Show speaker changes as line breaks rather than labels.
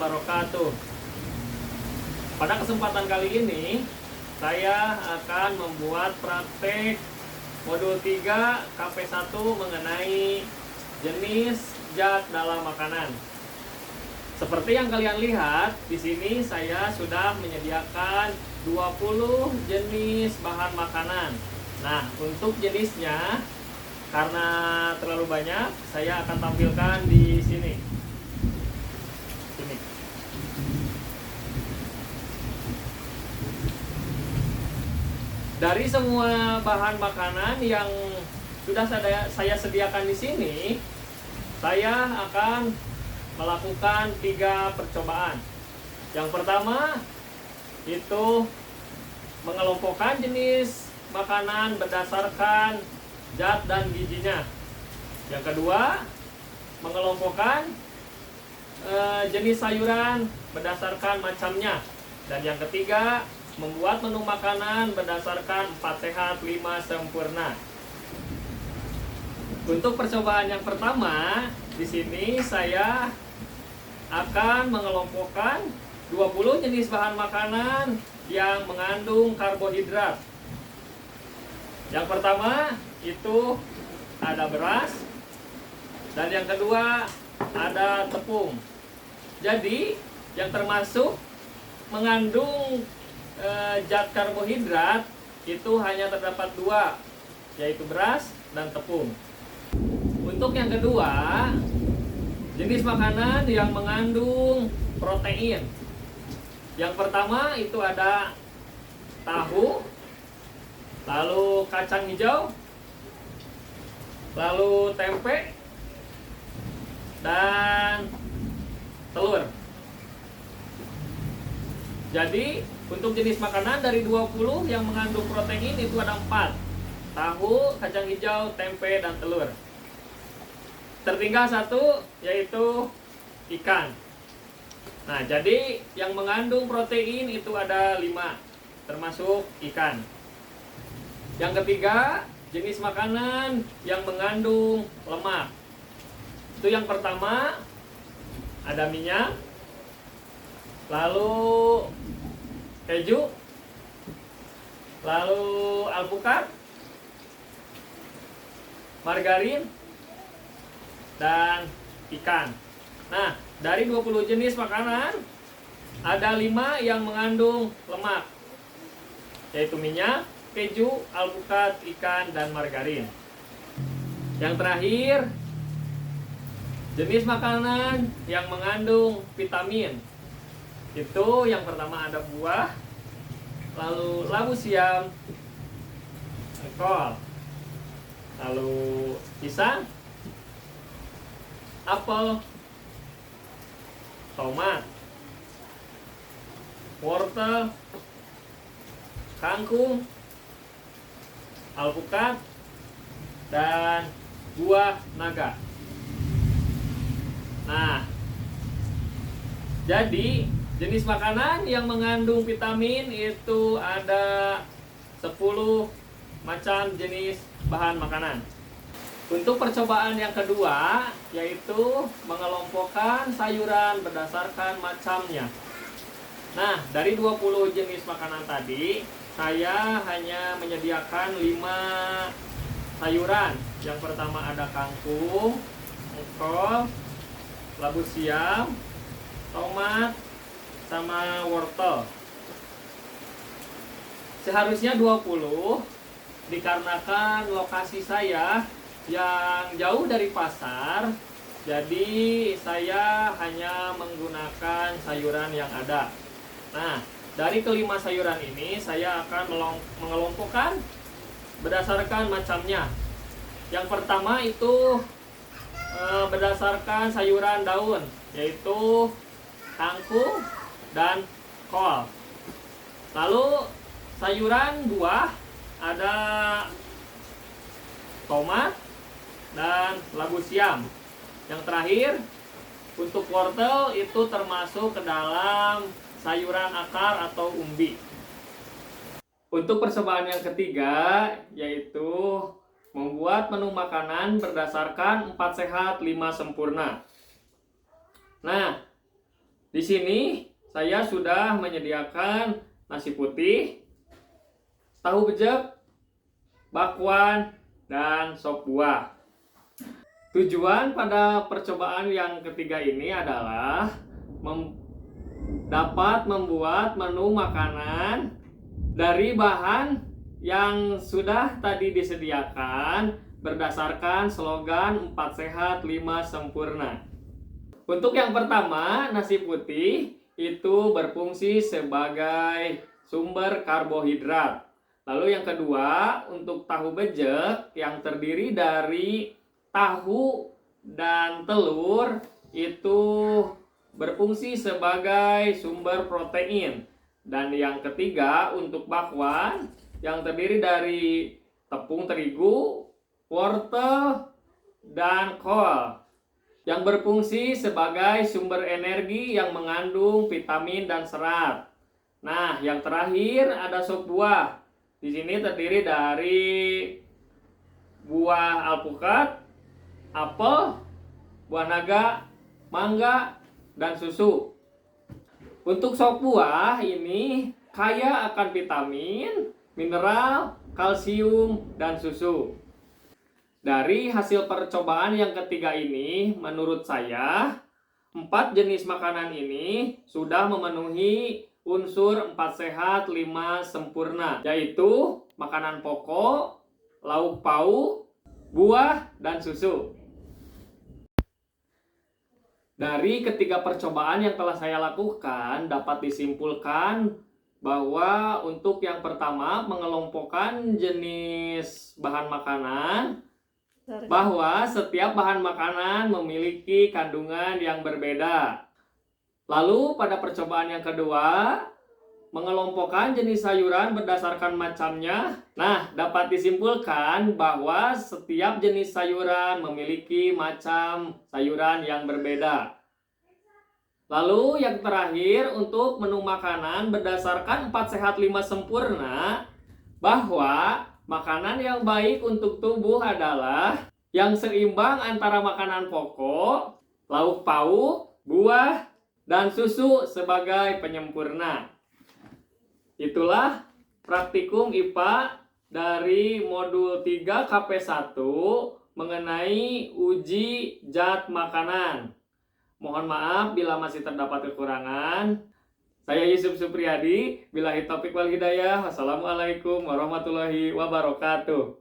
wabarakatuh. Pada kesempatan kali ini saya akan membuat praktek modul 3 KP1 mengenai jenis zat dalam makanan. Seperti yang kalian lihat, di sini saya sudah menyediakan 20 jenis bahan makanan. Nah, untuk jenisnya karena terlalu banyak, saya akan tampilkan di sini. Dari semua bahan makanan yang sudah saya sediakan di sini, saya akan melakukan 3 percobaan. Yang pertama itu mengelompokkan jenis makanan berdasarkan zat dan gizinya. Yang kedua, mengelompokkan jenis sayuran berdasarkan macamnya. Dan yang ketiga, membuat menu makanan berdasarkan 4 sehat 5 sempurna. Untuk percobaan yang pertama, di sini saya akan mengelompokkan 20 jenis bahan makanan yang mengandung karbohidrat. Yang pertama itu ada beras, dan yang kedua ada tepung. Jadi yang termasuk mengandung zat karbohidrat itu hanya terdapat 2, yaitu beras dan tepung. Untuk yang kedua, jenis makanan yang mengandung protein. Yang pertama itu ada tahu, lalu kacang hijau, lalu tempe, dan telur. Jadi untuk jenis makanan dari 20 yang mengandung protein itu ada 4. Tahu, kacang hijau, tempe, dan telur. Tertinggal 1 yaitu ikan. Nah, jadi yang mengandung protein itu ada 5, termasuk ikan. Yang ketiga, jenis makanan yang mengandung lemak. Itu yang pertama ada minyak, lalu keju, lalu alpukat, margarin, dan ikan. Nah, dari 20 jenis makanan ada 5 yang mengandung lemak, yaitu minyak, keju, alpukat, ikan, dan margarin. Yang terakhir, jenis makanan yang mengandung vitamin. Itu yang pertama ada buah, lalu labu siam, kol, lalu pisang, apel, tomat, wortel, kangkung, alpukat, dan buah naga. Nah, jadi jenis makanan yang mengandung vitamin itu ada 10 macam jenis bahan makanan. Untuk percobaan yang kedua, yaitu mengelompokkan sayuran berdasarkan macamnya. Nah, dari 20 jenis makanan tadi, saya hanya menyediakan 5 sayuran. Yang pertama ada kangkung, kol, labu siam, tomat, sama wortel. Seharusnya 20, dikarenakan lokasi saya yang jauh dari pasar, jadi saya hanya menggunakan sayuran yang ada. Nah, dari kelima sayuran ini saya akan mengelompokkan berdasarkan macamnya. Yang pertama itu berdasarkan sayuran daun, yaitu kangkung dan kol. Lalu sayuran buah ada tomat dan labu siam. Yang terakhir, untuk wortel itu termasuk ke dalam sayuran akar atau umbi. Untuk percobaan yang ketiga, yaitu membuat menu makanan berdasarkan 4 sehat 5 sempurna. Nah, Di sini saya sudah menyediakan nasi putih, tahu bejek, bakwan, dan sop buah. Tujuan pada percobaan yang ketiga ini adalah dapat membuat menu makanan dari bahan yang sudah tadi disediakan berdasarkan slogan 4 sehat 5 sempurna. Untuk yang pertama, nasi putih itu berfungsi sebagai sumber karbohidrat. Lalu yang kedua, untuk tahu bejek yang terdiri dari tahu dan telur itu berfungsi sebagai sumber protein. Dan yang ketiga, untuk bakwan yang terdiri dari tepung terigu, wortel, dan kol yang berfungsi sebagai sumber energi yang mengandung vitamin dan serat. Nah, yang terakhir ada sop buah. Di sini terdiri dari buah alpukat, apel, buah naga, mangga, dan susu. Untuk sop buah ini kaya akan vitamin, mineral, kalsium, dan susu. Dari hasil percobaan yang ketiga ini, menurut saya 4 jenis makanan ini sudah memenuhi unsur 4 sehat 5 sempurna, yaitu makanan pokok, lauk pauk, buah, dan susu. Dari ketiga percobaan yang telah saya lakukan, dapat disimpulkan bahwa untuk yang pertama, mengelompokkan jenis bahan makanan, bahwa setiap bahan makanan memiliki kandungan yang berbeda. Lalu pada percobaan yang kedua, mengelompokkan jenis sayuran berdasarkan macamnya. Nah, dapat disimpulkan bahwa setiap jenis sayuran memiliki macam sayuran yang berbeda. Lalu yang terakhir, untuk menu makanan berdasarkan 4 sehat 5 sempurna, bahwa makanan yang baik untuk tubuh adalah yang seimbang antara makanan pokok, lauk pauk, buah, dan susu sebagai penyempurna. Itulah praktikum IPA dari modul 3 KP1 mengenai uji zat makanan. Mohon maaf bila masih terdapat kekurangan. Saya Yusuf Supriyadi, billahi taufiq wal hidayah. Wassalamualaikum warahmatullahi wabarakatuh.